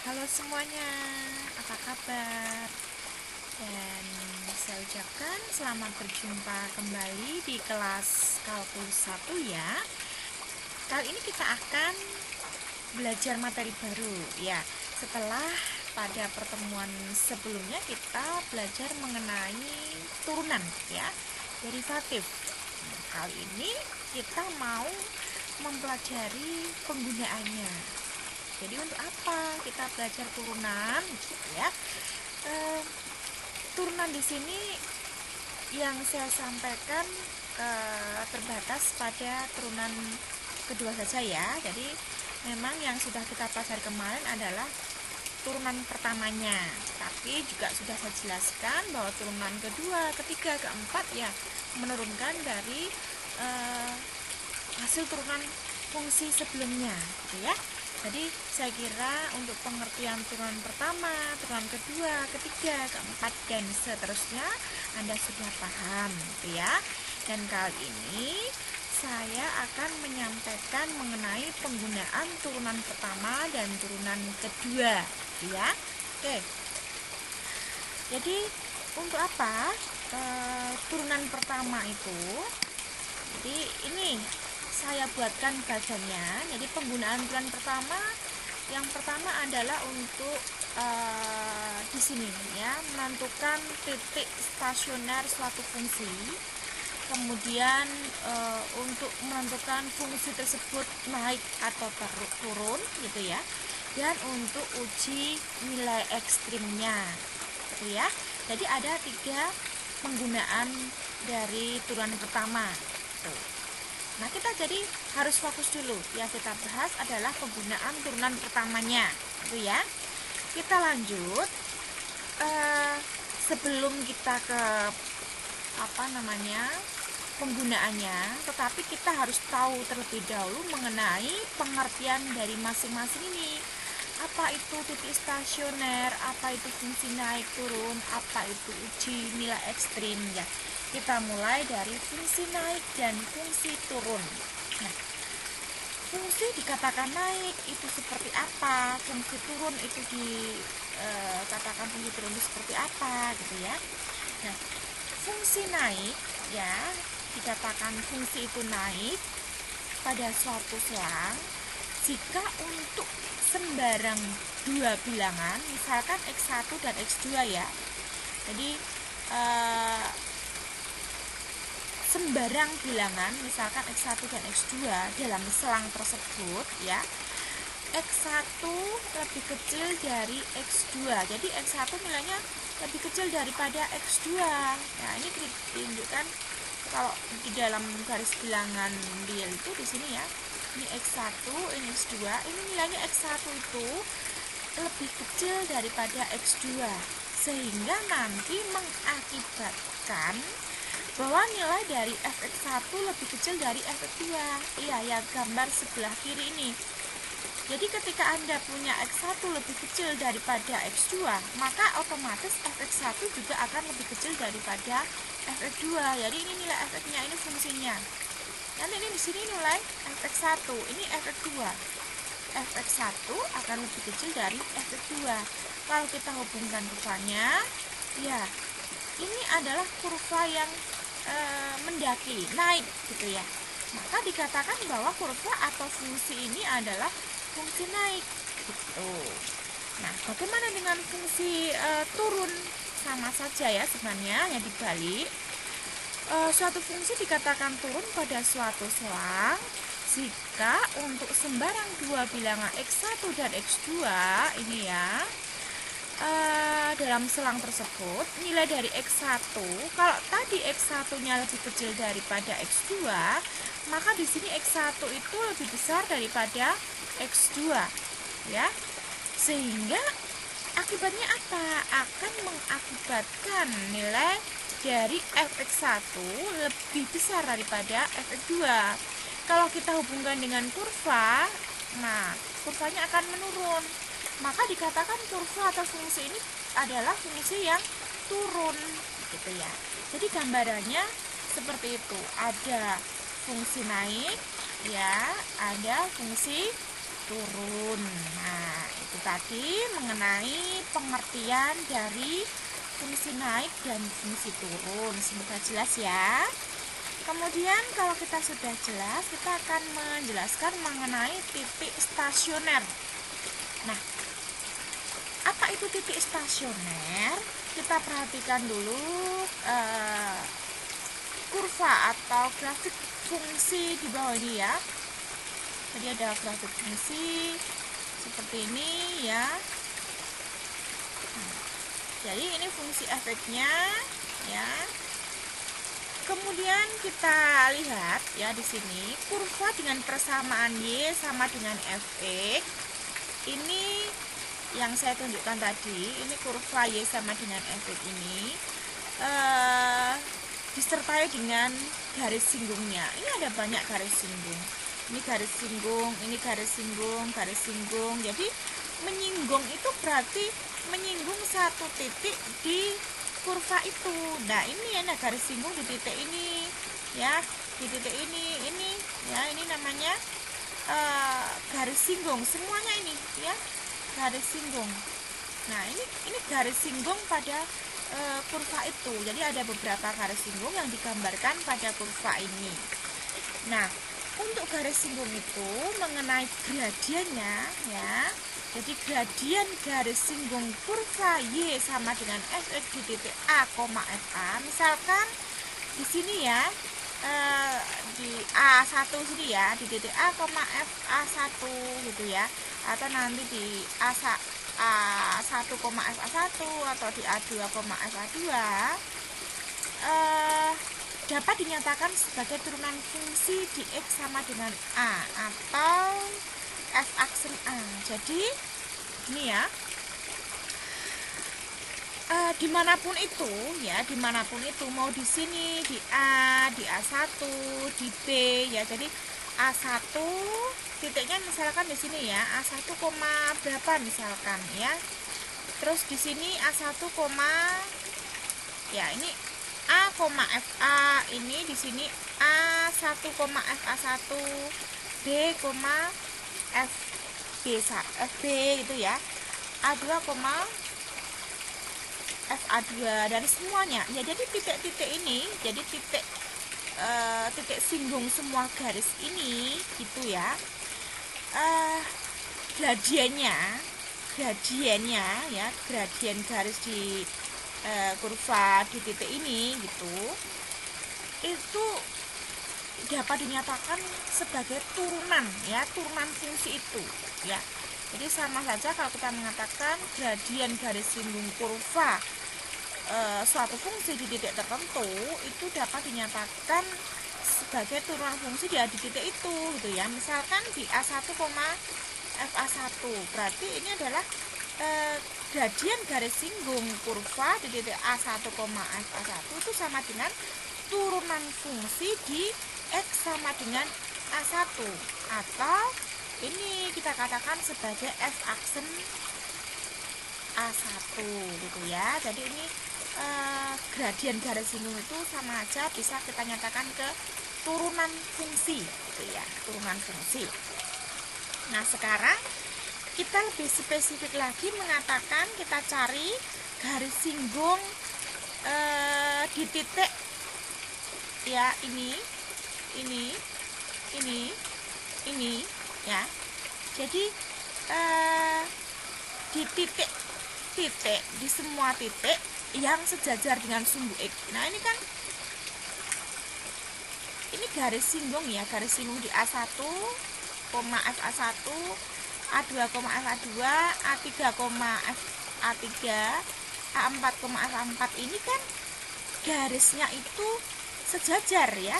Halo semuanya, apa kabar? Dan saya ucapkan selamat berjumpa kembali di kelas kalkulus 1 ya. Kali ini kita akan belajar materi baru ya. Setelah pada pertemuan sebelumnya kita belajar mengenai turunan ya, derivatif. Nah, kali ini kita mau mempelajari penggunaannya. Jadi untuk apa kita belajar turunan gitu ya? Turunan di sini yang saya sampaikan terbatas pada turunan kedua saja ya. Jadi memang yang sudah kita pelajari kemarin adalah turunan pertamanya, tapi juga sudah saya jelaskan bahwa turunan kedua, ketiga, keempat ya menurunkan dari hasil turunan fungsi sebelumnya gitu ya. Jadi saya kira untuk pengertian turunan pertama, turunan kedua, ketiga, keempat, dan seterusnya Anda sudah paham gitu ya. Dan kali ini saya akan menyampaikan mengenai penggunaan turunan pertama dan turunan kedua gitu ya. Oke. Jadi untuk apa turunan pertama itu? Jadi ini saya buatkan bagiannya. Jadi penggunaan turunan pertama, yang pertama adalah untuk di sini ya, menentukan titik stasioner suatu fungsi. Kemudian untuk menentukan fungsi tersebut naik atau turun gitu ya. Dan untuk uji nilai ekstrimnya gitu ya. Jadi ada 3 penggunaan dari turunan pertama tuh. Nah, kita jadi harus fokus dulu. Yang kita bahas adalah penggunaan turunan pertamanya, gitu ya. Kita lanjut. Sebelum kita ke penggunaannya, tetapi kita harus tahu terlebih dahulu mengenai pengertian dari masing-masing ini. Apa itu titik stasioner, apa itu fungsi naik turun, apa itu uji nilai ekstrim ya. Kita mulai dari fungsi naik dan fungsi turun. Nah, fungsi dikatakan naik itu seperti apa, fungsi turun itu dikatakan fungsi turun itu seperti apa gitu ya. Nah, fungsi naik ya dikatakan fungsi itu naik pada suatu selang jika untuk sembarang 2 bilangan, misalkan X1 dan X2 ya. Jadi sembarang bilangan misalkan X1 dan X2 dalam selang tersebut ya, X1 lebih kecil dari X2. Jadi X1 nilainya lebih kecil daripada X2. Nah, ini ditunjukkan kalau di dalam garis bilangan real itu di sini ya. Ini X1, ini X2. Ini nilainya X1 itu lebih kecil daripada X2. Sehingga nanti mengakibatkan bahwa nilai dari fx1 lebih kecil dari fx2. Iya, ya gambar sebelah kiri ini. Jadi ketika Anda punya x1 lebih kecil daripada x2, maka otomatis fx1 juga akan lebih kecil daripada fx2. Jadi ini nilai fx-nya, ini fungsinya. Nanti ini di sini nilai fx1, ini fx2. fx1 akan lebih kecil dari fx2. Kalau kita hubungkan kurvanya, ya ini adalah kurva yang mendaki, naik gitu ya. Maka dikatakan bahwa kurva atau fungsi ini adalah fungsi naik gitu. Nah, bagaimana dengan fungsi turun? Sama saja ya sebenarnya, yang dibalik. Suatu fungsi dikatakan turun pada suatu selang jika untuk sembarang 2 bilangan X1 dan X2 ini ya, dalam selang tersebut nilai dari X1, kalau tadi X1 nya lebih kecil daripada X2, maka di sini X1 itu lebih besar daripada X2 ya. Sehingga akibatnya apa? Akan mengakibatkan nilai dari fx1 lebih besar daripada fx2. Kalau kita hubungkan dengan kurva, nah kurvanya akan menurun. Maka dikatakan kurva atau fungsi ini adalah fungsi yang turun gitu ya. Jadi gambarannya seperti itu. Ada fungsi naik ya, ada fungsi turun. Nah, itu tadi mengenai pengertian dari fungsi naik dan fungsi turun. Semoga jelas ya. Kemudian kalau kita sudah jelas, kita akan menjelaskan mengenai titik stasioner. Nah, apa itu titik stasioner? Kita perhatikan dulu kurva atau grafik fungsi di bawah ini ya. Jadi ada grafik fungsi seperti ini ya. Jadi ini fungsi efeknya ya. Kemudian kita lihat ya di sini kurva dengan persamaan Y sama dengan Fx. Ini yang saya tunjukkan tadi, ini kurva Y sama dengan Fx ini disertai dengan garis singgungnya. Ini ada banyak garis singgung. Ini garis singgung, ini garis singgung, garis singgung. Jadi menyinggung itu berarti menyinggung satu titik di kurva itu. Nah, ini ada garis singgung di titik ini ya, di titik ini ya, ini namanya garis singgung semuanya ini ya, garis singgung. Nah, ini garis singgung pada kurva itu. Jadi ada beberapa garis singgung yang digambarkan pada kurva ini. Nah, untuk garis singgung itu mengenai gradiennya ya. Jadi gradien garis singgung kurva Y sama dengan Fx di titik A, FA. Misalkan di sini ya, di A1 sini ya, di titik A, FA1 gitu ya. Atau nanti di A1, FA1 atau di A2, FA2 dapat dinyatakan sebagai turunan fungsi di X sama dengan A atau F aksen A. Jadi ini ya, dimanapun itu ya, dimanapun itu, mau di sini, di A, di A1, di B ya. Jadi A1 titiknya misalkan di sini ya, A1, berapa misalkan ya. Terus di sini A1, ya ini A, FA, ini di sini A1, FA1, B, FB itu ya, A2, FA2 dari semuanya ya. Jadi titik-titik ini jadi titik singgung semua garis ini gitu ya. Gradiennya ya, gradien garis di kurva di titik ini gitu, itu dapat dinyatakan sebagai turunan ya, turunan fungsi itu ya. Jadi sama saja kalau kita mengatakan gradien garis singgung kurva suatu fungsi di titik tertentu, itu dapat dinyatakan sebagai turunan fungsi di titik itu gitu ya. Misalkan di A1, FA1, berarti ini adalah gradien garis singgung kurva di titik A1, FA1 itu sama dengan turunan fungsi di X sama dengan A1, atau ini kita katakan sebagai F aksen A1 gitu ya. Jadi ini gradien garis singgung itu sama aja bisa kita nyatakan ke turunan fungsi gitu ya, turunan fungsi. Nah, sekarang kita lebih spesifik lagi mengatakan kita cari garis singgung di titik ya, ini ya. Jadi di titik di semua titik yang sejajar dengan sumbu X. Nah, ini kan ini garis singgung ya, garis singgung di A1, FA1, A2, FA2, A3, FA3, A4, FA4 ini kan garisnya itu sejajar ya.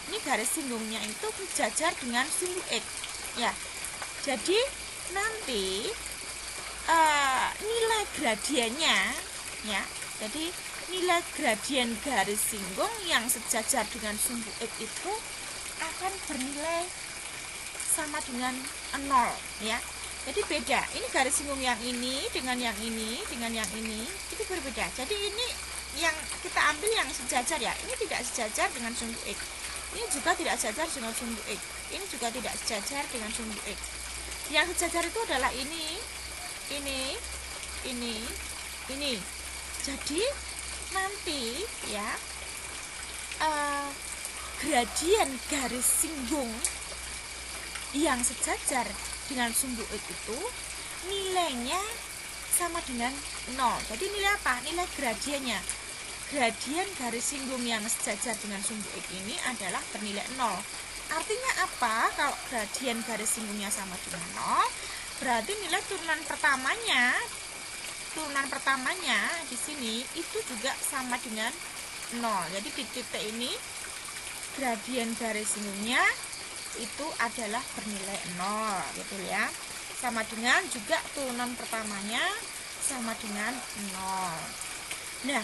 Ini garis singgungnya itu sejajar dengan sumbu X ya. Jadi nanti nilai gradiennya ya. Jadi nilai gradien garis singgung yang sejajar dengan sumbu X itu akan bernilai sama dengan 0 ya. Jadi beda. Ini garis singgung yang ini dengan yang ini dengan yang ini itu berbeda. Jadi ini yang kita ambil yang sejajar ya. Ini tidak sejajar dengan sumbu X. Ini juga tidak sejajar dengan sumbu X. Ini juga tidak sejajar dengan sumbu X. Yang sejajar itu adalah ini ini. Jadi nanti ya gradien garis singgung yang sejajar dengan sumbu X itu nilainya sama dengan 0. Jadi nilai apa? Nilai gradiennya. Gradien garis singgung yang sejajar dengan sumbu X ini adalah bernilai 0. Artinya apa? Kalau gradien garis singgungnya sama dengan 0, berarti nilai turunan pertamanya di sini itu juga sama dengan 0. Jadi di titik ini gradien garis singgungnya itu adalah bernilai 0 gitu ya. Sama dengan juga turunan pertamanya sama dengan 0. Nah,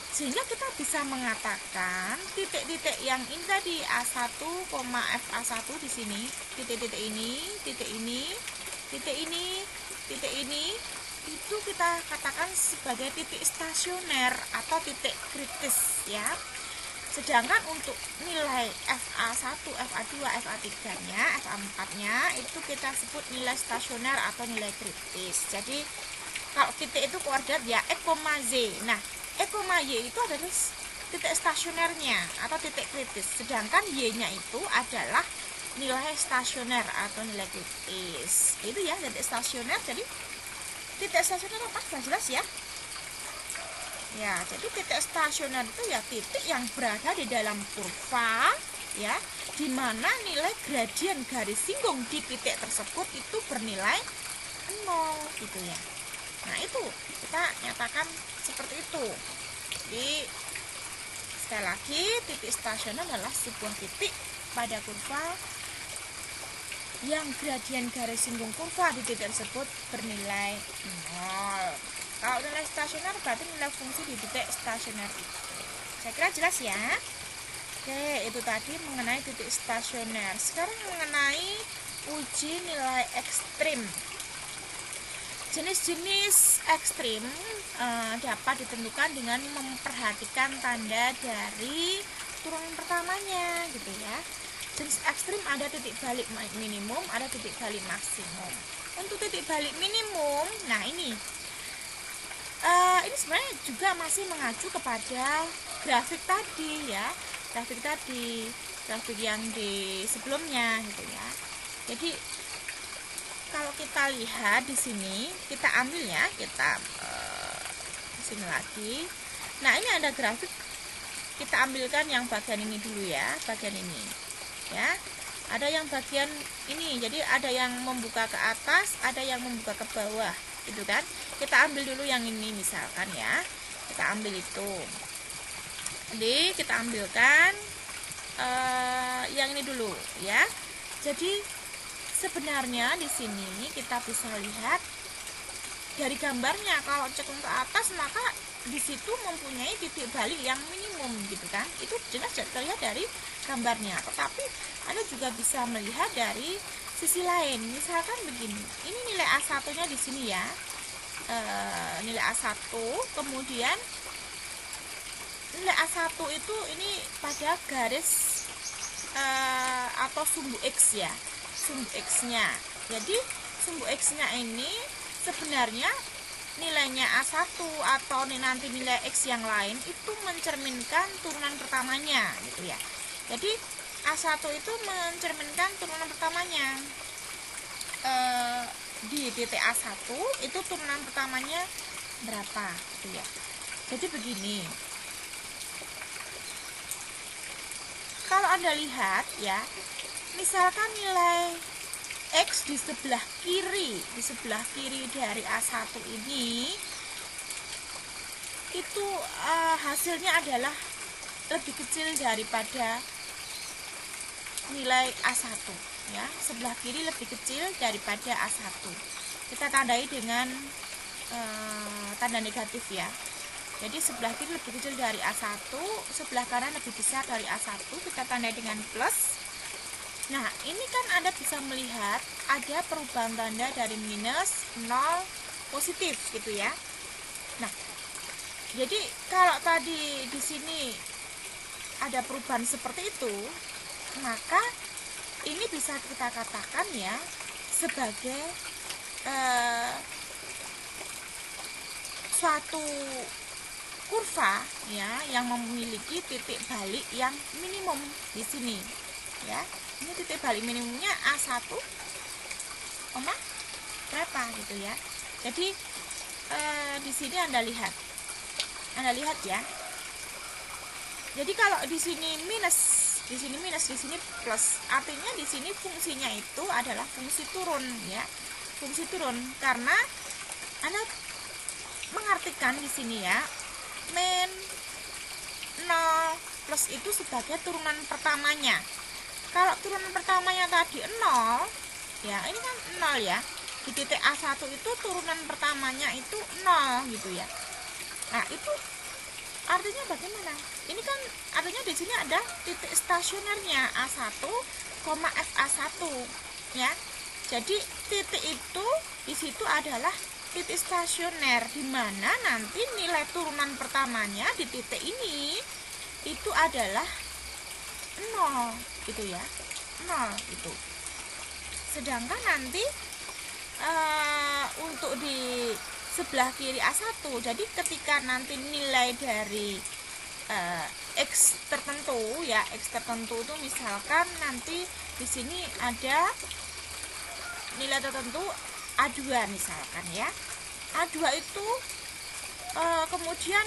sehingga kita bisa mengatakan titik-titik yang ini tadi A1, FA1 di sini, titik-titik ini, titik ini, titik ini, titik ini, itu kita katakan sebagai titik stasioner atau titik kritis ya. Sedangkan untuk nilai FA1, FA2, FA3-nya, FA4-nya itu kita sebut nilai stasioner atau nilai kritis. Jadi kalau titik itu koordinat ya X, Z. Nah, X, Y itu adalah titik stasionernya atau titik kritis. Sedangkan Y-nya itu adalah nilai stasioner atau nilai kritis. Itu ya titik stasioner. Jadi titik stasioner apa? Jelas ya? Ya, jadi titik stasioner itu ya titik yang berada di dalam kurva ya, di mana nilai gradien garis singgung di titik tersebut itu bernilai 0 gitu ya. Nah, itu kita nyatakan seperti itu. Jadi sekali lagi titik stasioner adalah sebuah titik pada kurva yang gradien garis singgung kurva di titik tersebut bernilai 0. Kalau nilai stasioner berarti nilai fungsi di titik stasioner itu. Saya kira jelas ya. Oke, itu tadi mengenai titik stasioner. Sekarang mengenai uji nilai ekstrim. Jenis-jenis ekstrim dapat ditentukan dengan memperhatikan tanda dari turunan pertamanya gitu ya. Jenis ekstrim ada titik balik minimum, ada titik balik maksimum. Untuk titik balik minimum, nah ini sebenarnya juga masih mengacu kepada grafik tadi ya, grafik yang di sebelumnya gitu ya. Jadi kalau kita lihat di sini, kita ambil ya, kita di sini lagi. Nah, ini ada grafik, kita ambilkan yang bagian ini dulu ya, bagian ini ya. Ada yang bagian ini, jadi ada yang membuka ke atas, ada yang membuka ke bawah gitu kan. Kita ambil dulu yang ini misalkan ya, kita ambil itu. Jadi kita ambilkan yang ini dulu ya. Jadi sebenarnya di sini kita bisa lihat dari gambarnya, kalau cekung ke atas maka di situ mempunyai titik balik yang minimum gitu kan. Itu jelas terlihat dari gambarnya. Tetapi Anda juga bisa melihat dari sisi lain. Misalkan begini, ini nilai A1-nya di sini ya. Nilai A1, kemudian nilai A1 itu ini pada garis atau sumbu X ya. Sumbu X-nya. Jadi sumbu X-nya ini sebenarnya nilainya A1 atau nanti nilai X yang lain itu mencerminkan turunan pertamanya gitu ya. Jadi A1 itu mencerminkan turunan pertamanya. Di titik A1 itu turunan pertamanya berapa gitu ya. Jadi begini. Kalau Anda lihat ya, misalkan nilai X di sebelah kiri dari A1 ini itu hasilnya adalah lebih kecil daripada nilai A1 ya. Sebelah kiri lebih kecil daripada A1. Kita tandai dengan tanda negatif ya. Jadi sebelah kiri lebih kecil dari A1, sebelah kanan lebih besar dari A1, kita tandai dengan plus. Nah, ini kan Anda bisa melihat ada perubahan tanda dari minus 0 positif gitu ya. Nah, jadi kalau tadi di sini ada perubahan seperti itu, maka ini bisa kita katakan ya sebagai suatu kurva ya yang memiliki titik balik yang minimum di sini ya. Ini titik balik minimumnya A1, berapa gitu ya. Jadi di sini Anda lihat ya. Jadi kalau di sini minus, di sini plus, artinya di sini fungsinya itu adalah fungsi turun ya. Fungsi turun karena Anda mengartikan di sini ya, min 0 plus itu sebagai turunan pertamanya. Kalau turunan pertamanya tadi 0 ya, ini kan 0 ya. Di titik A1 itu turunan pertamanya itu 0 gitu ya. Nah, itu artinya bagaimana? Ini kan artinya di sini ada titik stasionernya A1, FA1 ya. Jadi titik itu di situ adalah titik stasioner, di mana nanti nilai turunan pertamanya di titik ini itu adalah 0 gitu ya, 0 itu. Sedangkan nanti untuk di sebelah kiri A1, jadi ketika nanti nilai dari X tertentu ya, X tertentu itu misalkan nanti di sini ada nilai tertentu A2 misalkan ya. A2 itu kemudian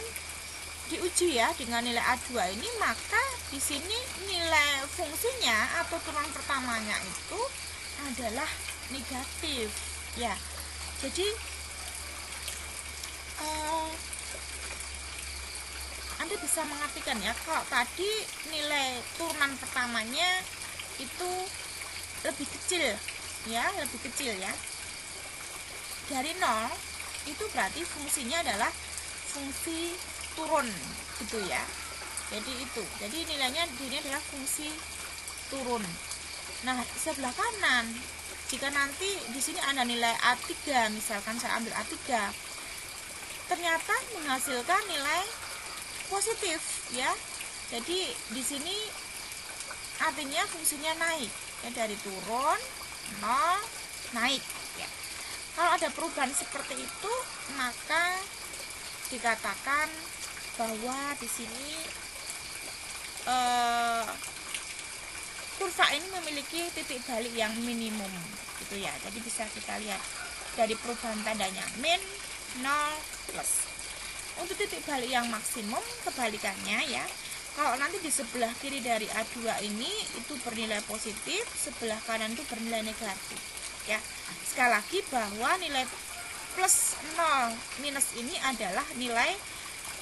diuji ya dengan nilai A2 ini, maka di sini nilai fungsinya atau turunan pertamanya itu adalah negatif ya. Jadi Anda bisa mengartikan ya, kalau tadi nilai turunan pertamanya itu lebih kecil ya, dari 0, itu berarti fungsinya adalah fungsi turun gitu ya. Jadi nilainya ini adalah fungsi turun. Nah, sebelah kanan, jika nanti di sini ada nilai A3, misalkan saya ambil A3, ternyata menghasilkan nilai positif ya. Jadi di sini artinya fungsinya naik ya, dari turun 0 naik ya. Kalau ada perubahan seperti itu, maka dikatakan bahwa di sini kurva ini memiliki titik balik yang minimum gitu ya. Jadi bisa kita lihat dari perubahan tandanya min, 0, plus. Untuk titik balik yang maksimum kebalikannya ya, kalau nanti di sebelah kiri dari A2 ini itu bernilai positif, sebelah kanan itu bernilai negatif ya. Sekali lagi bahwa nilai plus 0 minus ini adalah nilai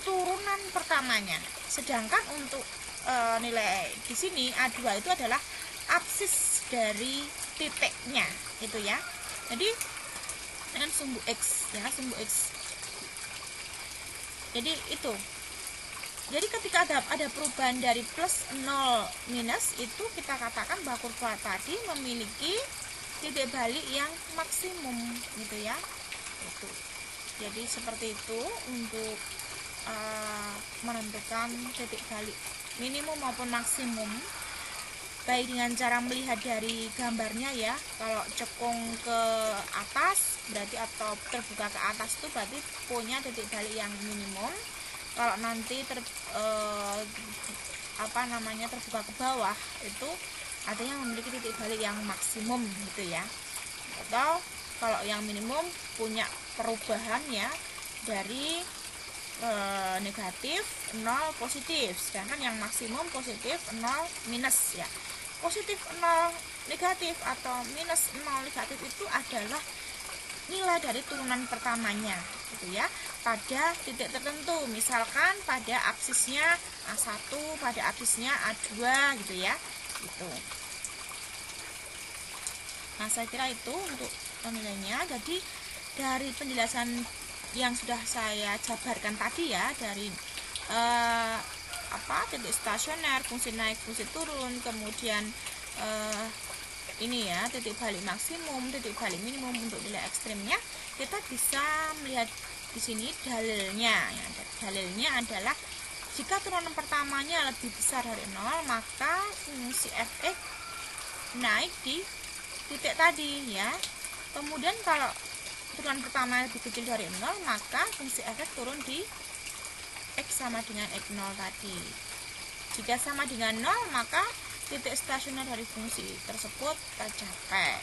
turunan pertamanya, sedangkan untuk nilai di sini A2 itu adalah absis dari titiknya itu ya. Jadi dengan sumbu X ya, sumbu X. Jadi itu. Jadi ketika ada perubahan dari plus 0 minus, itu kita katakan bahwa kurva tadi memiliki titik balik yang maksimum gitu ya. Itu. Jadi seperti itu untuk menentukan titik balik minimum maupun maksimum, baik dengan cara melihat dari gambarnya ya. Kalau cekung ke atas berarti, atau terbuka ke atas itu berarti punya titik balik yang minimum. Kalau nanti terbuka ke bawah itu artinya memiliki titik balik yang maksimum gitu ya. Atau kalau yang minimum punya perubahan ya dari negatif 0 positif, sedangkan yang maksimum positif 0 minus ya. Positif 0 negatif atau minus 0 negatif itu adalah nilai dari turunan pertamanya gitu ya, pada titik tertentu, misalkan pada absisnya A1, pada absisnya A2 gitu ya, gitu. Nah, saya kira itu untuk penilaiannya. Jadi dari penjelasan yang sudah saya jabarkan tadi ya, dari titik stasioner, fungsi naik, fungsi turun, kemudian ini ya, titik balik maksimum, titik balik minimum untuk nilai ekstrimnya, kita bisa melihat di sini dalilnya ya. Dalilnya adalah jika turunan pertamanya lebih besar dari 0, maka fungsi fx naik di titik tadi ya. Kemudian kalau turunan pertama lebih kecil dari 0, maka fungsi f(x) turun di x sama dengan x0 tadi. Jika sama dengan 0, maka titik stasioner dari fungsi tersebut tercapai.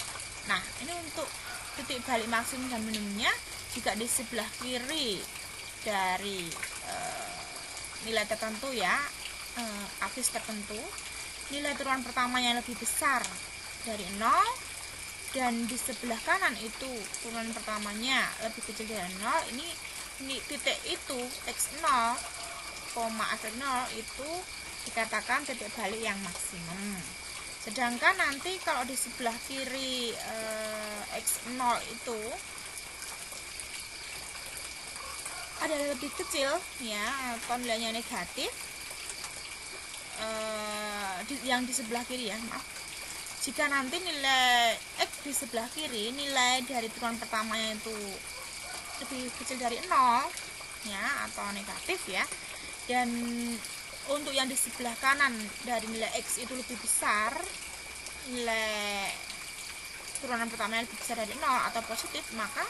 Nah, ini untuk titik balik maksimum dan minimumnya. Jika di sebelah kiri dari nilai tertentu ya, aksis tertentu, nilai turunan pertamanya lebih besar dari 0, dan di sebelah kanan itu turunan pertamanya lebih kecil dari 0, ini titik itu x0, f0 itu dikatakan titik balik yang maksimum. Sedangkan nanti kalau di sebelah kiri x0 itu ada lebih kecil ya, atau nilainya negatif, yang di sebelah kiri ya, maaf. Jika nanti nilai x di sebelah kiri, nilai dari turunan pertamanya itu lebih kecil dari 0 ya, atau negatif ya, dan untuk yang di sebelah kanan dari nilai x itu lebih besar, nilai turunan pertamanya lebih besar dari 0 atau positif, maka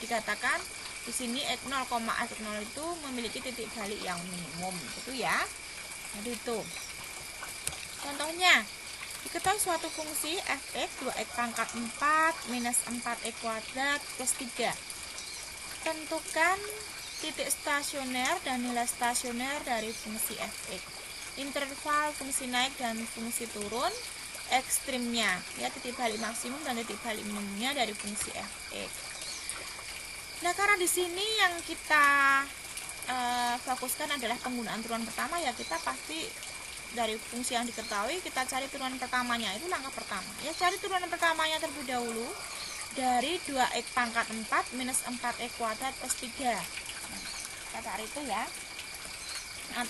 dikatakan di sini x0, f0 itu memiliki titik balik yang minimum, gitu ya. Jadi itu contohnya. Diketahui suatu fungsi f(x) 2x pangkat 4 minus 4x kuadrat plus 3. Tentukan titik stasioner dan nilai stasioner dari fungsi f(x), interval fungsi naik dan fungsi turun, ekstrimnya ya, titik balik maksimum dan titik balik minimumnya dari fungsi f(x). Nah, karena di sini yang kita fokuskan adalah penggunaan turunan pertama ya, kita pasti dari fungsi yang diketahui kita cari turunan pertamanya, itu langkah pertama ya. Cari turunan pertamanya terlebih dahulu dari 2x pangkat 4 minus 4x kuadrat plus 3. Kita cari itu ya. Nah,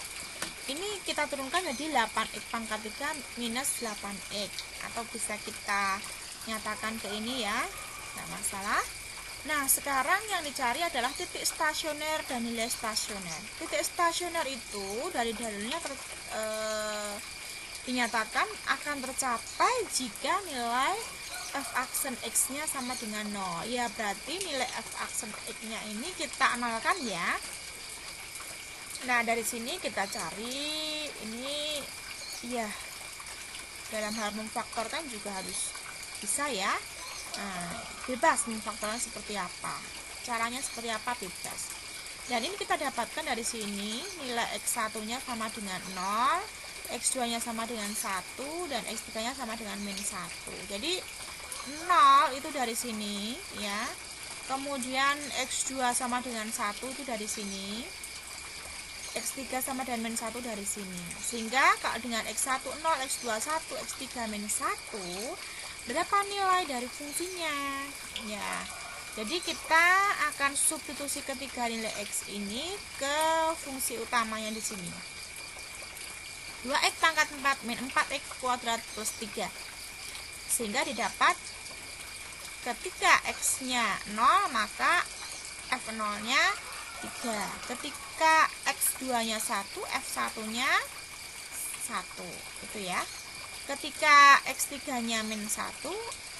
ini kita turunkan jadi 8x pangkat 3 minus 8x, atau bisa kita nyatakan ke ini ya, nggak masalah. Nah, sekarang yang dicari adalah titik stasioner dan nilai stasioner. Titik stasioner itu dari dalilnya dinyatakan akan tercapai jika nilai f aksen x-nya sama dengan 0. Ya, berarti nilai f aksen x-nya ini kita analkan ya. Nah, dari sini kita cari ini ya, dalam hal memfaktorkan juga harus bisa ya. Nah, bebas memfaktorkan seperti apa, caranya seperti apa, bebas. Dan ini kita dapatkan dari sini nilai x1 nya sama dengan 0, x2 nya sama dengan 1, dan x3 nya sama dengan min 1. Jadi 0 itu dari sini ya, kemudian x2 sama dengan 1 itu dari sini, x3 sama dengan min 1 dari sini. Sehingga kalau dengan x1 0, x2 1, x3 min 1, berapa nilai dari fungsinya ya. Jadi kita akan substitusi ketiga nilai x ini ke fungsi utamanya di sini. 2x pangkat 4 min 4x kuadrat plus 3. Sehingga didapat ketika x-nya 0 maka f0-nya 3. Ketika x2-nya 1, f1-nya 1. Itu ya. Ketika x3-nya min 1,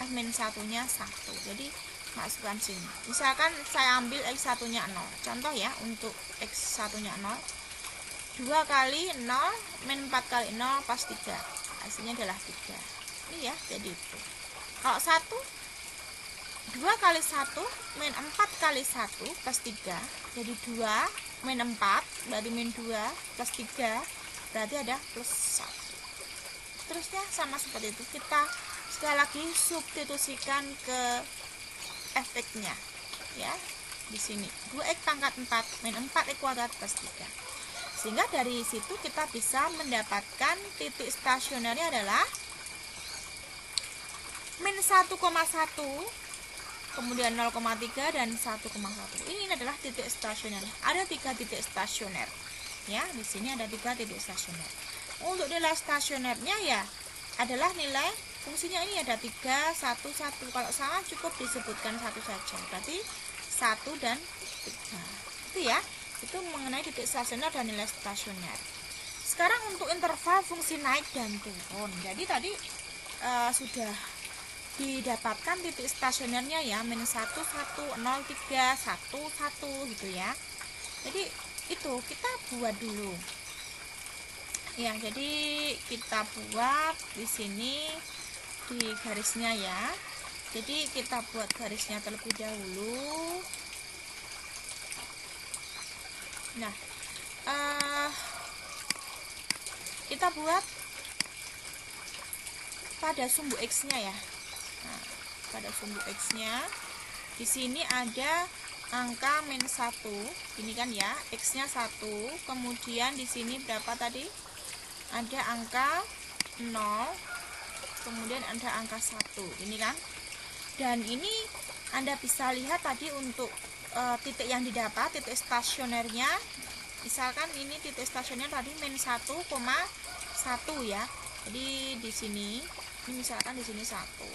f min 1-nya 1. Jadi masukkan sini. Misalkan saya ambil x1-nya 0. Contoh ya, untuk x1-nya 0. 2 kali 0 min 4 kali 0 plus 3. Hasilnya adalah 3. Ini ya, jadi itu. Kalau 1, 2 kali 1 min 4 kali 1 plus 3. Jadi 2 min 4 berarti min 2 plus 3 berarti ada plus 1. Terusnya sama seperti itu, kita sekali lagi substitusikan ke f(x)-nya ya. Di sini 2x pangkat 4 min 4x kuadrat plus 3. Sehingga dari situ kita bisa mendapatkan titik stasionernya adalah min 1,1, kemudian 0,3 dan 1,1. Ini adalah titik stasioner. Ada 3 titik stasioner ya. Di sini ada 3 titik stasioner. Untuk nilai stasionernya ya adalah nilai fungsinya ini ada 3, 1, 1. Kalau salah cukup disebutkan 1 saja. Berarti 1 dan 3. Itu ya. Itu mengenai titik stasioner dan nilai stasioner. Sekarang untuk interval fungsi naik dan turun. Jadi tadi sudah didapatkan titik stasionernya ya, -1, 1, 0, 3, 1, 1 gitu ya. Jadi itu kita buat dulu. Ya, jadi kita buat di sini di garisnya ya. Jadi kita buat garisnya terlebih dahulu. Nah, kita buat pada sumbu X-nya ya. Nah, pada sumbu X-nya di sini ada angka -1. Ini kan ya, X-nya 1. Kemudian di sini berapa tadi? Ada angka 0. Kemudian ada angka 1. Ini kan. Dan ini Anda bisa lihat tadi untuk titik yang didapat, titik stasionernya. Misalkan ini titik stasioner tadi -1,1 ya. Jadi di sini ini misalkan di sini 1.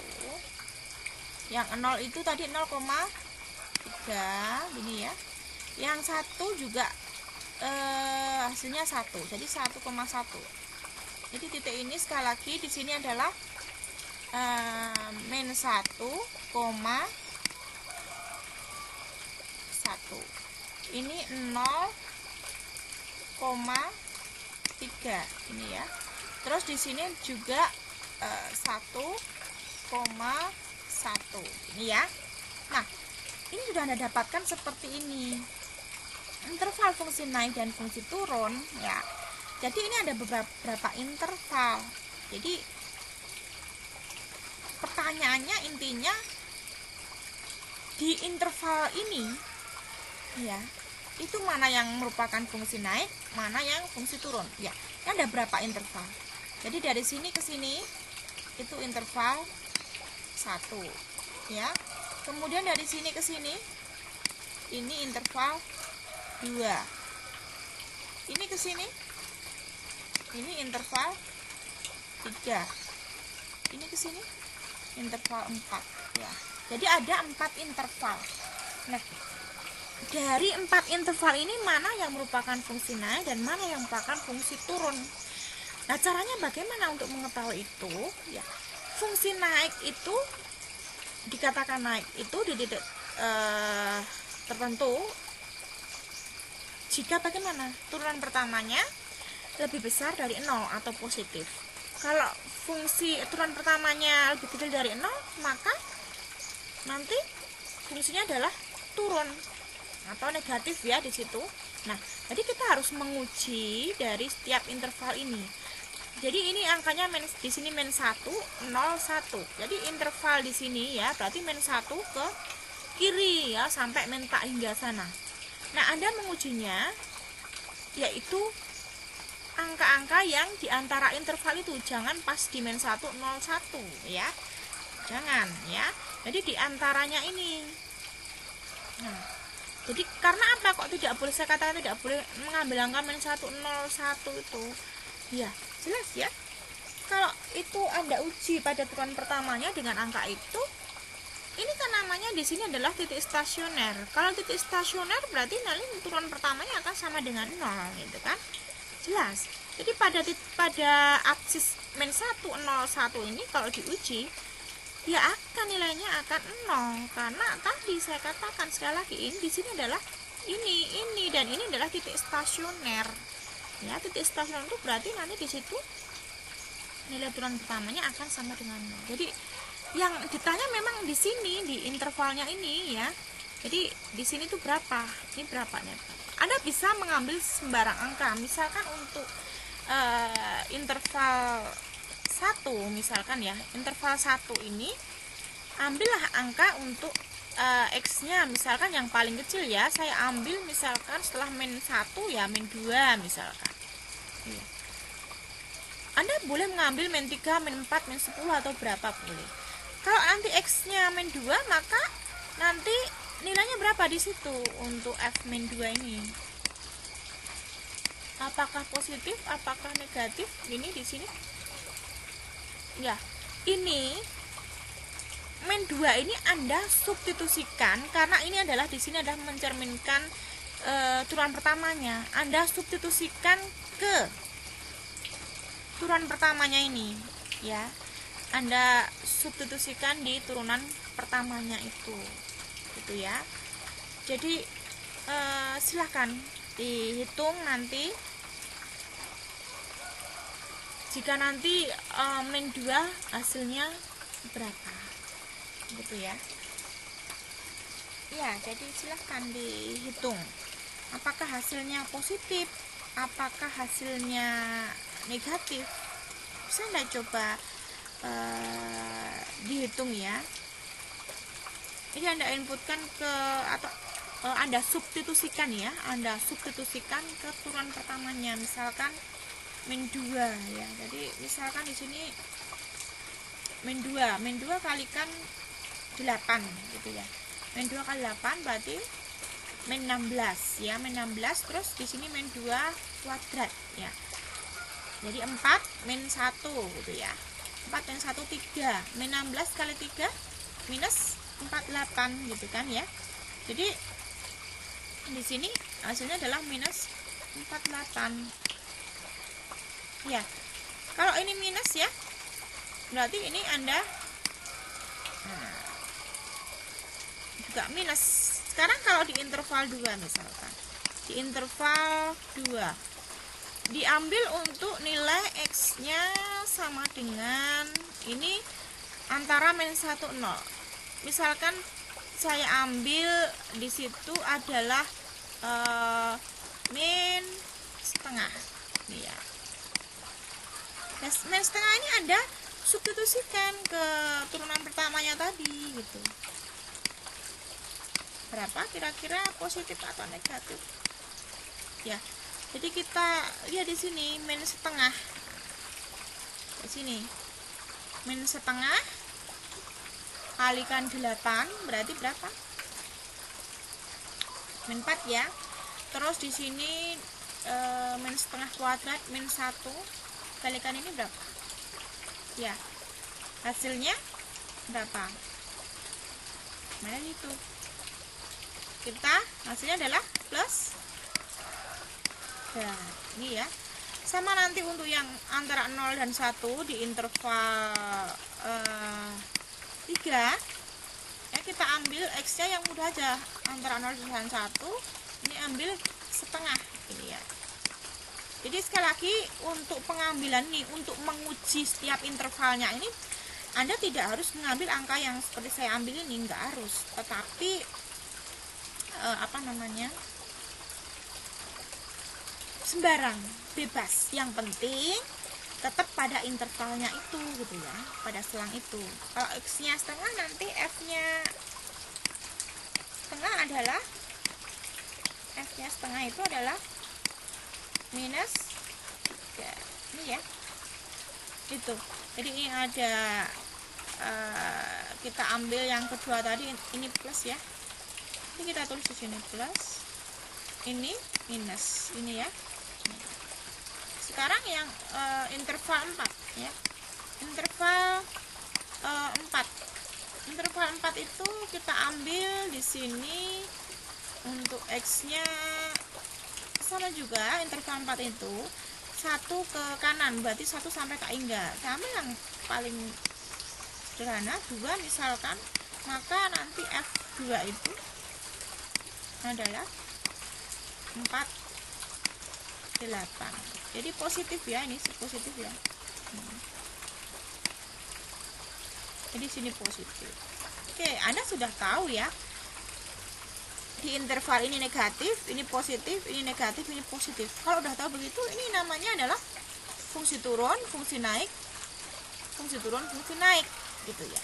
Yang 0 itu tadi 0,3 gini ya. Yang 1 juga hasilnya 1. Jadi 1,1. Jadi titik ini sekali lagi di sini adalah -1,1. Ini 0,3 ini ya. Terus di sini juga 1,1 ini ya. Nah, ini sudah Anda dapatkan seperti ini. Interval fungsi naik dan fungsi turun ya. Jadi ini ada beberapa interval. Jadi pertanyaannya intinya di interval ini ya, itu mana yang merupakan fungsi naik, mana yang fungsi turun ya. Ini ada berapa interval. Jadi dari sini ke sini itu interval 1 ya. Kemudian dari sini ke sini ini interval 2. Ini ke sini ini interval 3. Ini ke sini interval 4 ya. Jadi ada 4 interval. Nah, dari 4 interval ini mana yang merupakan fungsi naik dan mana yang merupakan fungsi turun. Nah, caranya bagaimana untuk mengetahui itu ya? Fungsi naik itu dikatakan naik itu di titik tertentu jika bagaimana turunan pertamanya lebih besar dari 0 atau positif. Kalau fungsi turunan pertamanya lebih kecil dari 0, maka nanti fungsinya adalah turun atau negatif ya di situ. Nah, jadi kita harus menguji dari setiap interval ini. Jadi ini angkanya di sini -1, 0, 1. Jadi interval di sini ya, berarti -1 ke kiri ya sampai mentak hingga sana. Nah, Anda mengujinya yaitu angka-angka yang diantara interval itu, jangan pas di -1, 0, 1 ya. Jangan ya. Jadi diantaranya ini. Nah, jadi karena apa kok tidak boleh, saya katakan tidak boleh mengambil angka -1, 0, 1 itu? Ya, jelas ya. Kalau itu Anda uji pada turunan pertamanya dengan angka itu, ini kan namanya di sini adalah titik stasioner. Kalau titik stasioner berarti nanti turunan pertamanya akan sama dengan 0 gitu kan? Jelas. Jadi pada absis -1, 0, 1 ini kalau diuji ya akan nilainya akan 0 karena tadi saya katakan sekali lagi ini di sini adalah ini dan ini adalah titik stasioner. Ya, titik stasioner itu berarti nanti di situ nilai turunan pertamanya akan sama dengan 0. Jadi yang ditanya memang di sini di intervalnya ini ya. Jadi di sini tuh berapa? Ini berapanya? Anda bisa mengambil sembarang angka. Misalkan untuk interval 1 misalkan ya. Interval 1 ini ambillah angka untuk X-nya misalkan yang paling kecil ya. Saya ambil misalkan setelah -1 ya -2 misalkan. Iya. Anda boleh mengambil -3, -4, -10 atau berapa boleh. Kalau nanti X-nya -2 maka nanti nilainya berapa di situ untuk F-2 ini? Apakah positif, apakah negatif? Ini di sini. Ya, ini -2 ini Anda substitusikan karena ini adalah di sini adalah mencerminkan turunan pertamanya. Anda substitusikan ke turunan pertamanya ini, ya. Anda substitusikan di turunan pertamanya itu, gitu ya. Jadi silahkan dihitung nanti. Jika nanti min 2 hasilnya berapa, gitu ya. Ya, jadi silahkan dihitung apakah hasilnya positif, apakah hasilnya negatif. Bisa Anda coba dihitung ya. Ini Anda inputkan ke atau Anda substitusikan ya, Anda substitusikan ke turunan pertamanya, misalkan min 2 ya. Jadi misalkan di sini min 2 kalikan 8 gitu ya. Min 2 kali 8 berarti min 16 ya, min 16. Terus di sini min 2 kuadrat ya. Jadi 4 min 1 gitu ya. 4 min 1 3. Min 16 kali 3 minus 48 gitu kan ya. Jadi di sini hasilnya adalah minus 48. Ya. Kalau ini minus ya, berarti ini Anda juga minus. Sekarang kalau di interval 2 misalkan, di interval 2 diambil untuk nilai X nya sama dengan ini antara min 1 0. Misalkan saya ambil di situ adalah min setengah nih ya. Nah, min setengah ini Anda substitusikan ke turunan pertamanya tadi gitu. Berapa kira-kira positif atau negatif? Ya. Jadi kita lihat di sini min setengah. Di sini min setengah kalikan 8 berarti berapa? Min 4 ya. Terus di sini min setengah kuadrat min 1 kalikan ini berapa? Ya. Hasilnya berapa? Mana itu? Kita hasilnya adalah plus. Nah, ini ya. Sama nanti untuk yang antara 0 dan 1 di interval 3 ya, kita ambil X nya yang mudah aja, antara 0 dan 1 ini ambil setengah ini ya. Jadi sekali lagi untuk pengambilan nih, untuk menguji setiap intervalnya ini Anda tidak harus mengambil angka yang seperti saya ambil ini, enggak harus, tetapi sembarang, bebas. Yang penting tetap pada intervalnya itu gitu ya, pada selang itu. Kalau X nya setengah, nanti F nya setengah adalah F nya setengah itu adalah minus ya, ini ya itu. Jadi ini ada kita ambil yang kedua tadi, ini plus ya, ini kita tulis di sini plus, ini minus, ini ya. Sekarang yang interval 4 ya, interval 4. Interval 4 itu kita ambil di sini untuk X nya sama juga, interval 4 itu 1 ke kanan, berarti 1 sampai tak hingga. Saya ambil yang paling sederhana 2 misalkan, maka nanti F2 itu adalah 48. Jadi positif ya, ini positif ya. Jadi sini positif. Oke, Anda sudah tahu ya. Di interval ini negatif, ini positif, ini negatif, ini positif. Kalau udah tahu begitu, ini namanya adalah fungsi turun, fungsi naik, fungsi turun, fungsi naik, gitu ya.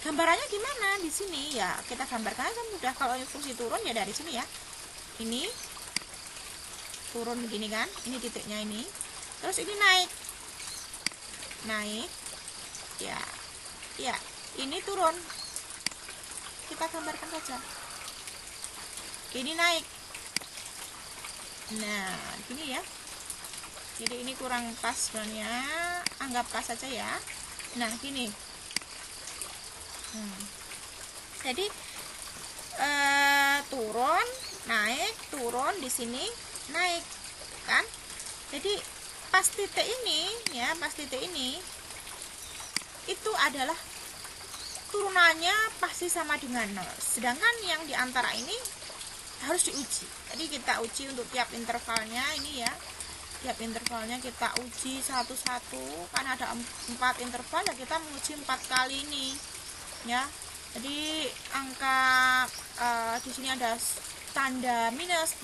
Gambarannya gimana di sini ya? Kita gambarkan aja mudah. Kalau fungsi turun ya dari sini ya. Ini turun begini kan, ini titiknya ini. Terus ini naik, ya, ya. Ini turun. Kita gambarkan saja. Ini naik. Nah, gini ya. Jadi ini kurang pas sebenarnya, anggap pas saja ya. Nah, gini. Jadi turun, naik, turun, di sini naik, kan? Jadi pas titik ini ya, pas titik ini itu adalah turunannya pasti sama dengan 0. Sedangkan yang di antara ini harus diuji. Jadi kita uji untuk tiap intervalnya ini ya. Tiap intervalnya kita uji satu-satu. Kan ada 4 interval ya, kita menguji 4 kali ini. Ya. Jadi angka di sini ada tanda minus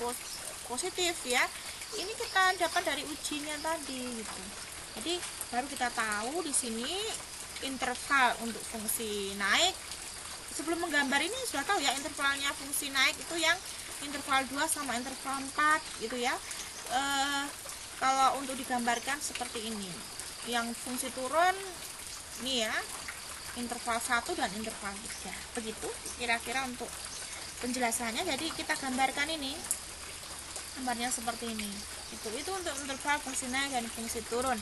positif ya. Ini kita dapat dari ujinya tadi gitu. Jadi baru kita tahu di sini interval untuk fungsi naik. Sebelum menggambar ini sudah tahu ya, intervalnya fungsi naik itu yang interval 2 sama interval 4 gitu ya. Kalau untuk digambarkan seperti ini, yang fungsi turun ini ya, interval 1 dan interval 3. Begitu kira-kira untuk penjelasannya. Jadi kita gambarkan ini, gambarnya seperti ini. Itu untuk interval fungsi naik dan fungsi turun.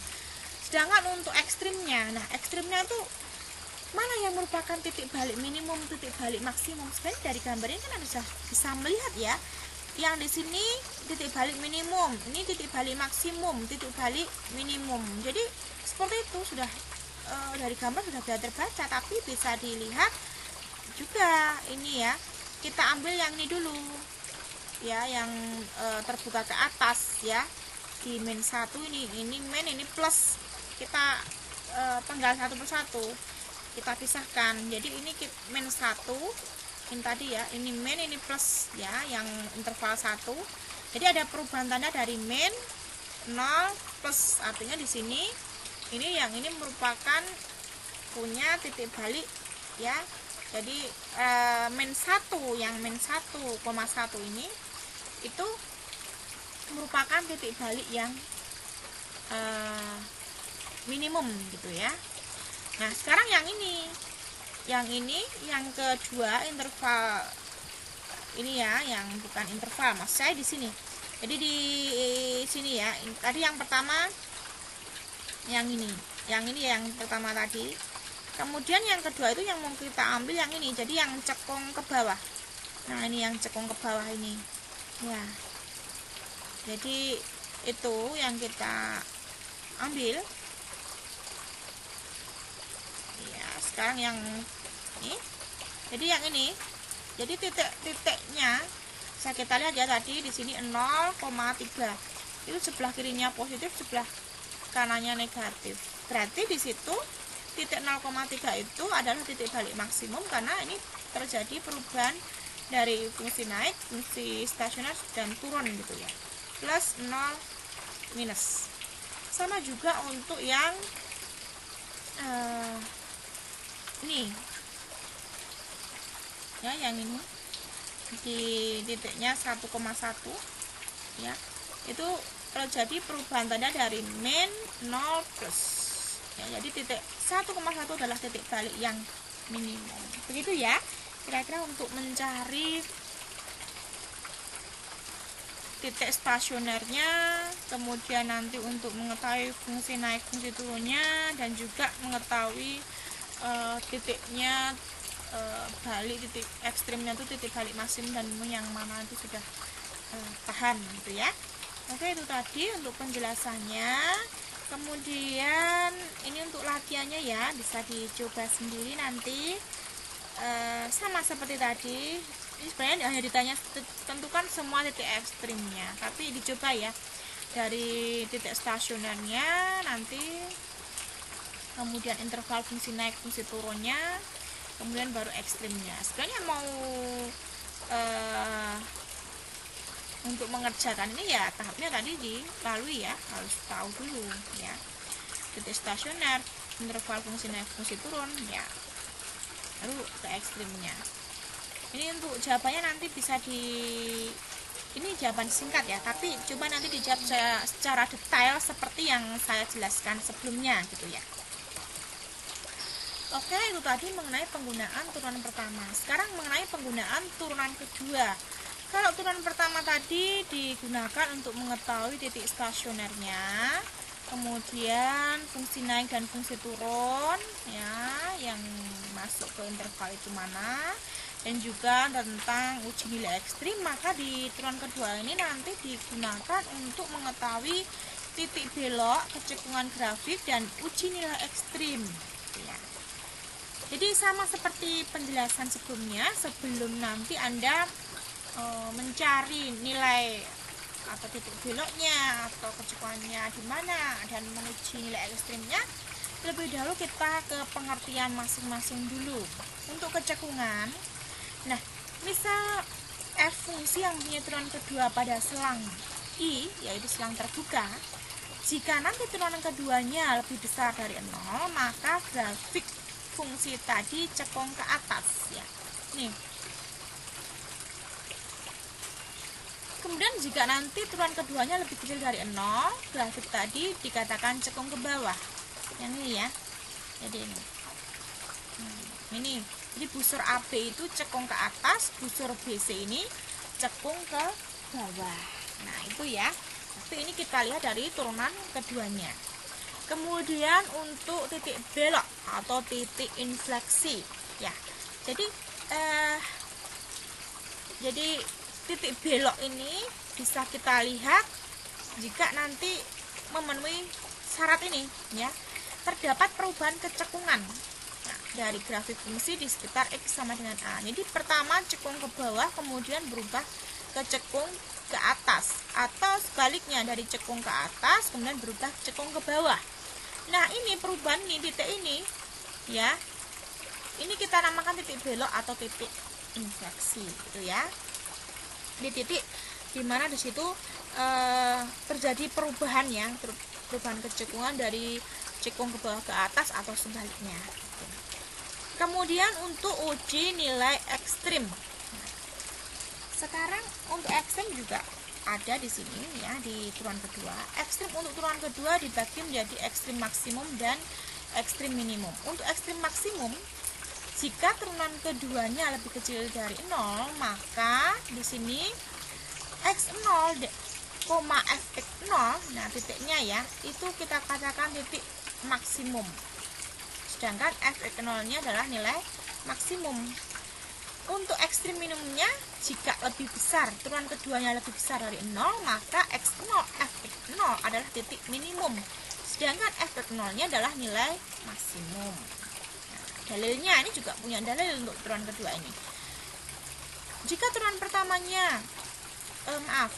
Sedangkan untuk ekstrimnya, nah ekstrimnya itu mana yang merupakan titik balik minimum, titik balik maksimum. Sebenarnya dari gambar ini kan Anda bisa melihat ya, yang di sini titik balik minimum, ini titik balik maksimum, titik balik minimum. Jadi seperti itu sudah dari gambar sudah bisa terbaca, tapi bisa dilihat juga ini ya. Kita ambil yang ini dulu ya, yang terbuka ke atas ya, di min 1 ini min, ini plus. Kita penggal satu persatu, kita pisahkan. Jadi ini min 1 ini tadi ya, ini min, ini plus ya, yang interval 1. Jadi ada perubahan tanda dari min 0 plus, artinya di sini ini yang ini merupakan punya titik balik ya. Jadi min 1, yang min 1,1 ini itu merupakan titik balik yang minimum gitu ya. Nah sekarang yang kedua interval ini ya, yang bukan interval, maksud saya di sini. Jadi di sini ya, tadi yang pertama yang ini yang pertama tadi. Kemudian yang kedua itu yang mau kita ambil yang ini, jadi yang cekung ke bawah. Nah ini yang cekung ke bawah ini ya. Jadi itu yang kita ambil. Sekarang yang ini, jadi yang ini, jadi titik-titiknya bisa kita lihat ya, tadi di sini 0,3 itu sebelah kirinya positif, sebelah kanannya negatif. Berarti di situ titik 0,3 itu adalah titik balik maksimum, karena ini terjadi perubahan dari fungsi naik, fungsi stasioner dan turun gitu ya, plus 0 minus. Sama juga untuk yang ini ya, yang ini di titiknya 1,1 ya, itu terjadi perubahan tanda dari min 0 plus ya. Jadi titik 1,1 adalah titik balik yang minimum. Begitu ya kira-kira untuk mencari titik stasionernya, kemudian nanti untuk mengetahui fungsi naik fungsi turunnya, dan juga mengetahui titiknya balik, titik ekstrimnya itu titik balik maksimum dan yang mana itu sudah paham gitu ya. Oke, itu tadi untuk penjelasannya. Kemudian ini untuk latihannya ya, bisa dicoba sendiri nanti. Sama seperti tadi, ini sebenarnya hanya ditanya tentukan semua titik ekstrimnya, tapi dicoba ya dari titik stasionernya nanti, kemudian interval fungsi naik fungsi turunnya, kemudian baru ekstrimnya. Sebenarnya mau untuk mengerjakan ini ya tahapnya tadi dilalui ya, harus tahu dulu ya titik stasioner, interval fungsi naik fungsi turun ya, lalu ke ekstrimnya. Ini untuk jawabannya nanti bisa ini jawaban singkat ya, tapi coba nanti dijawab secara detail seperti yang saya jelaskan sebelumnya gitu ya. Oke, itu tadi mengenai penggunaan turunan pertama. Sekarang mengenai penggunaan turunan kedua. Kalau turunan pertama tadi digunakan untuk mengetahui titik stasionernya, kemudian fungsi naik dan fungsi turun ya, yang masuk ke interval itu mana, dan juga tentang uji nilai ekstrim. Maka di turunan kedua ini nanti digunakan untuk mengetahui titik belok, kecekungan grafik, dan uji nilai ekstrim. gitu ya. Jadi sama seperti penjelasan sebelumnya, sebelum nanti Anda mencari nilai atau titik beloknya atau kecekungannya di mana dan menuju nilai ekstrimnya, lebih dahulu kita ke pengertian masing-masing dulu. Untuk kecekungan, nah misal f fungsi yang punya turunan kedua pada selang I, yaitu selang terbuka, jika nanti turunan keduanya lebih besar dari 0, maka grafik fungsi tadi cekung ke atas ya. Nih. Kemudian jika nanti turunan keduanya lebih kecil dari 0, grafik tadi dikatakan cekung ke bawah. Yang ini ya. Jadi ini. Ini. Jadi busur AB itu cekung ke atas, busur BC ini cekung ke bawah. Nah, itu ya. Tapi ini kita lihat dari turunan keduanya. Kemudian untuk titik belok atau titik infleksi ya. Jadi titik belok ini bisa kita lihat jika nanti memenuhi syarat ini ya. Terdapat perubahan kecekungan dari grafik fungsi di sekitar X sama dengan A. Jadi pertama cekung ke bawah, kemudian berubah ke cekung ke atas, atau sebaliknya dari cekung ke atas kemudian berubah cekung ke bawah. Nah, ini perubahan nih titik ini ya. Ini kita namakan titik belok atau titik infleksi gitu ya. Di titik dimana di situ terjadi perubahan ya, perubahan kecekungan dari cekung ke bawah ke atas atau sebaliknya. Kemudian untuk uji nilai ekstrim. Sekarang untuk ekstrim juga ada di sini ya, di turunan kedua. Ekstrim untuk turunan kedua dibagi menjadi ekstrim maksimum dan ekstrim minimum. Untuk ekstrim maksimum, jika turunan keduanya lebih kecil dari 0, maka di sini x0, fx0, nah titiknya ya, itu kita katakan titik maksimum. Sedangkan fx0-nya adalah nilai maksimum. Untuk ekstrim minimumnya, jika lebih besar, turunan keduanya lebih besar dari 0, maka x0, fx0 adalah titik minimum. Sedangkan fx0-nya adalah nilai maksimum. Nah, dalilnya ini juga punya dalil untuk turunan kedua ini. Jika turunan pertamanya,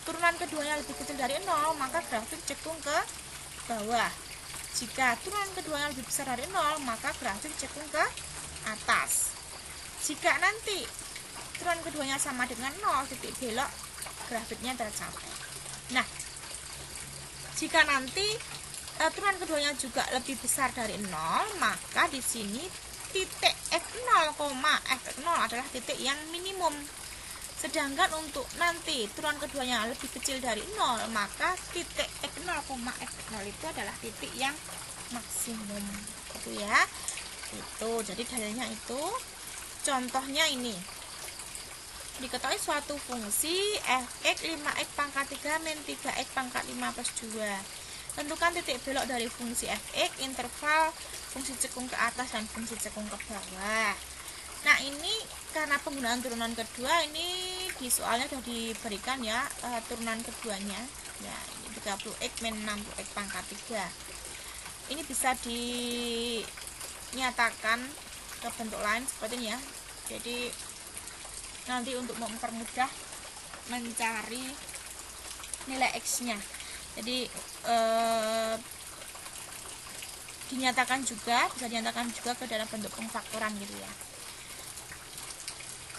turunan keduanya lebih kecil dari 0, maka grafik cekung ke bawah. Jika turunan keduanya lebih besar dari 0, maka grafik cekung ke atas. Jika nanti turunan keduanya sama dengan 0, titik belok grafiknya tercapai. Nah, jika nanti turunan keduanya juga lebih besar dari 0, maka di sini titik f0, f0 adalah titik yang minimum. Sedangkan untuk nanti turunan keduanya lebih kecil dari 0, maka titik x0, f0 itu adalah titik yang maksimum. Itu ya. Itu jadi dalilnya itu. Contohnya ini. Diketahui suatu fungsi fx 5x pangkat 3 min 3x pangkat 5 plus 2. Tentukan titik belok dari fungsi fx, interval fungsi cekung ke atas dan fungsi cekung ke bawah. Nah, ini karena penggunaan turunan kedua, ini di soalnya sudah diberikan ya turunan keduanya. Ya, ini 30x min 60x pangkat 3. Ini bisa dinyatakan ke bentuk lain seperti ini ya. Jadi nanti untuk mempermudah mencari nilai x-nya, jadi bisa dinyatakan juga ke dalam bentuk pemfaktoran gitu ya.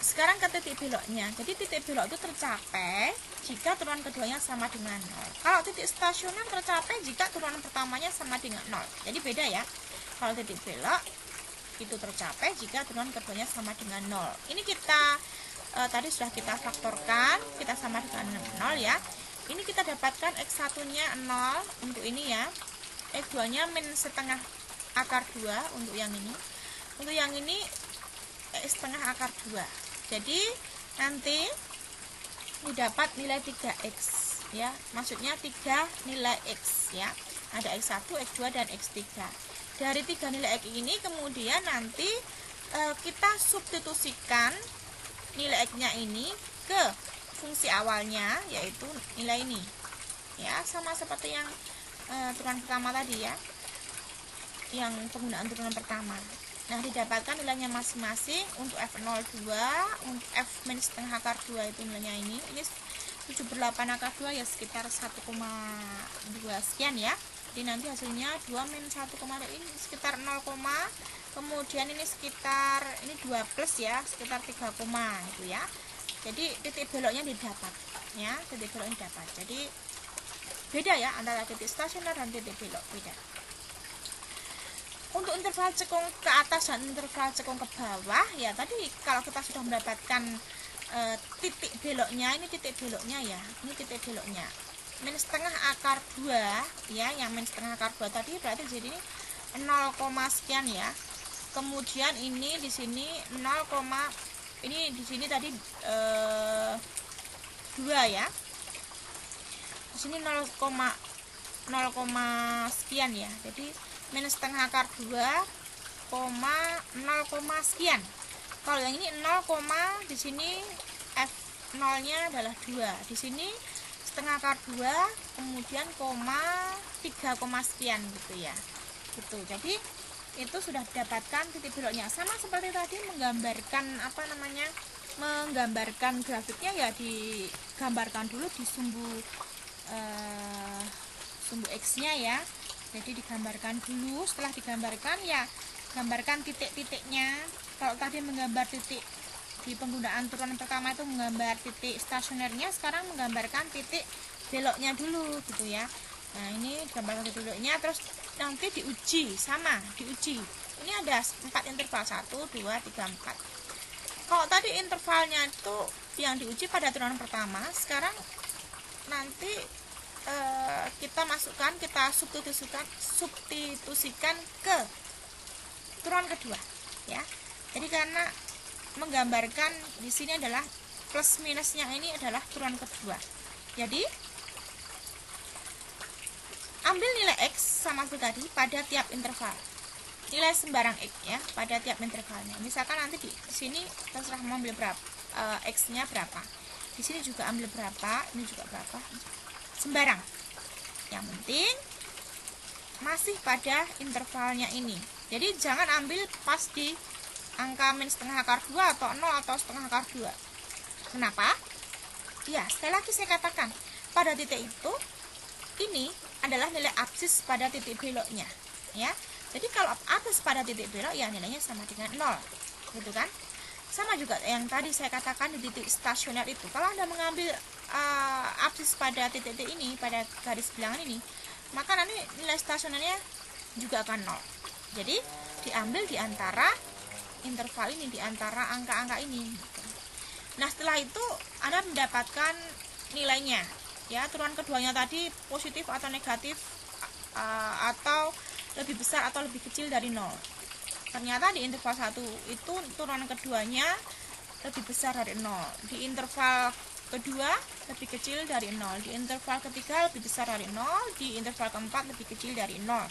Sekarang ke titik beloknya. Jadi titik belok itu tercapai jika turunan keduanya sama dengan 0. Kalau titik stasioner tercapai jika turunan pertamanya sama dengan 0. Jadi beda ya. Kalau titik belok itu tercapai jika turunan keduanya sama dengan 0. Ini kita tadi sudah kita faktorkan, kita sama dengan 0 ya. Ini kita dapatkan x1 nya 0 untuk ini ya, x2 nya min setengah akar 2 untuk yang ini. Untuk yang ini x setengah akar 2. Jadi nanti didapat nilai 3x ya, maksudnya 3 nilai x ya. Ada x1, x2 dan x3. Dari 3 nilai x ini kemudian nanti kita substitusikan nilai x-nya ini ke fungsi awalnya, yaitu nilai ini. Ya, sama seperti yang turunan pertama tadi ya. yang penggunaan turunan pertama. Nah, didapatkan nilainya masing-masing. Untuk F02, untuk F-setengah akar 2 itu nilainya ini 78 akar 2 ya sekitar 1,2 sekian ya. Jadi nanti hasilnya 2 min 1, ini sekitar 0, kemudian ini sekitar ini 2 plus ya, sekitar 3, itu ya. Jadi titik beloknya didapat ya, titik beloknya dapat. Jadi beda ya antara titik stasioner dan titik belok, beda. Untuk interval cekung ke atas dan interval cekung ke bawah ya, tadi kalau kita sudah mendapatkan titik beloknya, ini titik beloknya ya, ini titik beloknya min setengah akar 2 ya, yang min setengah akar 2 tadi berarti jadi ini 0, sekian ya. Kemudian ini di sini 0, ini di sini tadi 2 ya. Di sini 0, sekian ya. Jadi min setengah akar 2, 0, sekian. Kalau yang ini 0, di sini F0-nya adalah 2. Di sini setengah akar 2, kemudian 3, sekian gitu ya. Gitu. Jadi itu sudah didapatkan titik beloknya. Sama seperti tadi menggambarkan grafiknya ya, digambarkan dulu di sumbu X-nya ya. Jadi digambarkan dulu, setelah digambarkan ya gambarkan titik-titiknya. Kalau tadi menggambar titik di penggunaan turunan pertama itu menggambar titik stasionernya, sekarang menggambarkan titik beloknya dulu gitu ya. Nah, ini gambar titik beloknya, terus nanti diuji, sama diuji. Ini ada 4 interval, 1, 2, 3, 4. Kalau tadi intervalnya itu yang diuji pada turunan pertama, sekarang nanti kita masukkan, kita substitusikan ke turunan kedua ya. Jadi karena menggambarkan di sini adalah plus minusnya, ini adalah turunan kedua. Jadi ambil nilai X sama seperti tadi pada tiap interval. Nilai sembarang X ya pada tiap intervalnya. Misalkan nanti di sini terserah mau ambil berapa, X-nya berapa. Di sini juga ambil berapa, ini juga berapa. Sembarang. Yang penting masih pada intervalnya ini. Jadi jangan ambil pas di angka min setengah akar 2 atau 0 atau setengah akar 2. Kenapa? Ya, sekali lagi saya katakan, pada titik itu ini adalah nilai absis pada titik beloknya ya. Jadi kalau absis pada titik belok ya nilainya sama dengan 0 gitu kan. Sama juga yang tadi saya katakan di titik stasioner itu, kalau Anda mengambil absis pada titik ini, pada garis bilangan ini, maka nanti nilai stasionernya juga akan 0. Jadi diambil di antara interval ini, di antara angka-angka ini. Nah, setelah itu Anda mendapatkan nilainya ya, turunan keduanya tadi positif atau negatif, atau lebih besar atau lebih kecil dari 0. Ternyata di interval 1 itu turunan keduanya lebih besar dari 0, di interval kedua lebih kecil dari 0, di interval ketiga lebih besar dari 0, di interval keempat lebih kecil dari 0.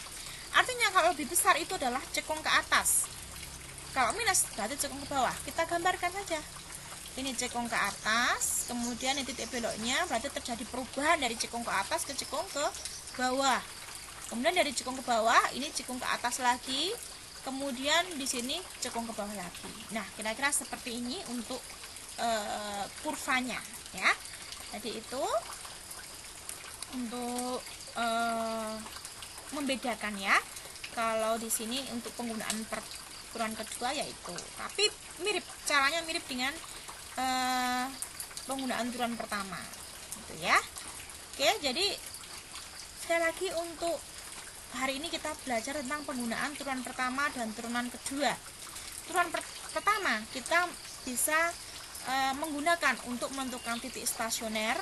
Artinya kalau lebih besar itu adalah cekung ke atas, kalau minus berarti cekung ke bawah. Kita gambarkan saja, ini cekung ke atas, kemudian ini titik beloknya, berarti terjadi perubahan dari cekung ke atas ke cekung ke bawah. Kemudian dari cekung ke bawah ini cekung ke atas lagi, kemudian di sini cekung ke bawah lagi. Nah, kira-kira seperti ini untuk kurvanya ya. Jadi itu untuk membedakan ya. Kalau di sini untuk penggunaan turunan kedua yaitu, tapi mirip, caranya mirip dengan penggunaan turunan pertama gitu ya. Oke, jadi sekali lagi untuk hari ini kita belajar tentang penggunaan turunan pertama dan turunan kedua. Turunan pertama kita bisa menggunakan untuk menentukan titik stasioner,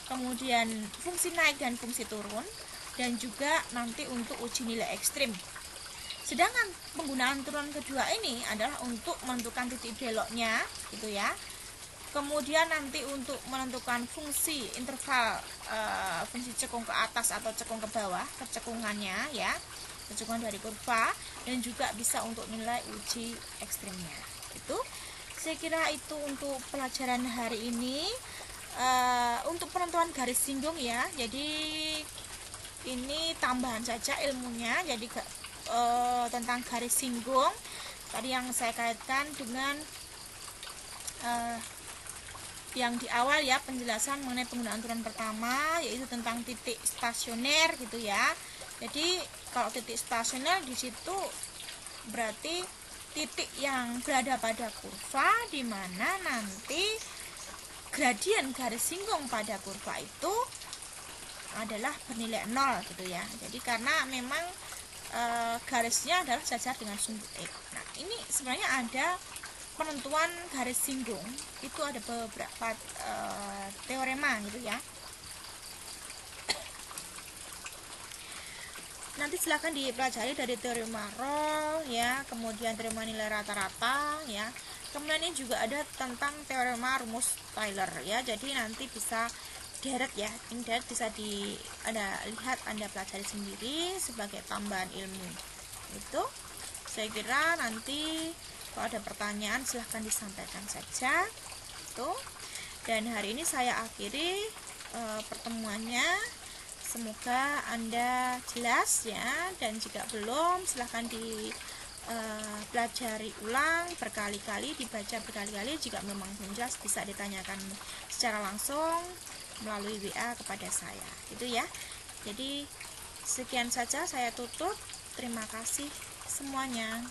kemudian fungsi naik dan fungsi turun, dan juga nanti untuk uji nilai ekstrim. Sedangkan penggunaan turunan kedua ini adalah untuk menentukan titik beloknya gitu ya. Kemudian nanti untuk menentukan fungsi interval, fungsi cekung ke atas atau cekung ke bawah, kecekungannya ya, kecekungan dari kurva, dan juga bisa untuk nilai uji ekstrimnya. Itu saya kira itu untuk pelajaran hari ini. Untuk penentuan garis singgung ya, jadi ini tambahan saja ilmunya, jadi tentang garis singgung tadi yang saya kaitkan dengan yang di awal ya, penjelasan mengenai penggunaan turunan pertama, yaitu tentang titik stasioner gitu ya. Jadi kalau titik stasioner di situ berarti titik yang berada pada kurva, di mana nanti gradien garis singgung pada kurva itu adalah bernilai 0 gitu ya. Jadi karena memang garisnya adalah sejajar dengan sumbu X. Nah, ini sebenarnya ada penentuan garis singgung, itu ada beberapa teorema gitu ya. Nanti silahkan dipelajari dari teorema Rolle ya, kemudian teorema nilai rata-rata ya. Kemudian ini juga ada tentang teorema rumus Taylor ya. Jadi nanti bisa direct ya, ini direct bisa Anda lihat, Anda pelajari sendiri sebagai tambahan ilmu. Itu saya kira nanti kalau ada pertanyaan silahkan disampaikan saja. Tuh. Dan hari ini saya akhiri pertemuannya. Semoga Anda jelas ya, dan jika belum silahkan dipelajari ulang berkali-kali, dibaca berkali-kali. Jika memang belum jelas bisa ditanyakan secara langsung melalui WA kepada saya. Itu ya. Jadi sekian saja, saya tutup. Terima kasih semuanya.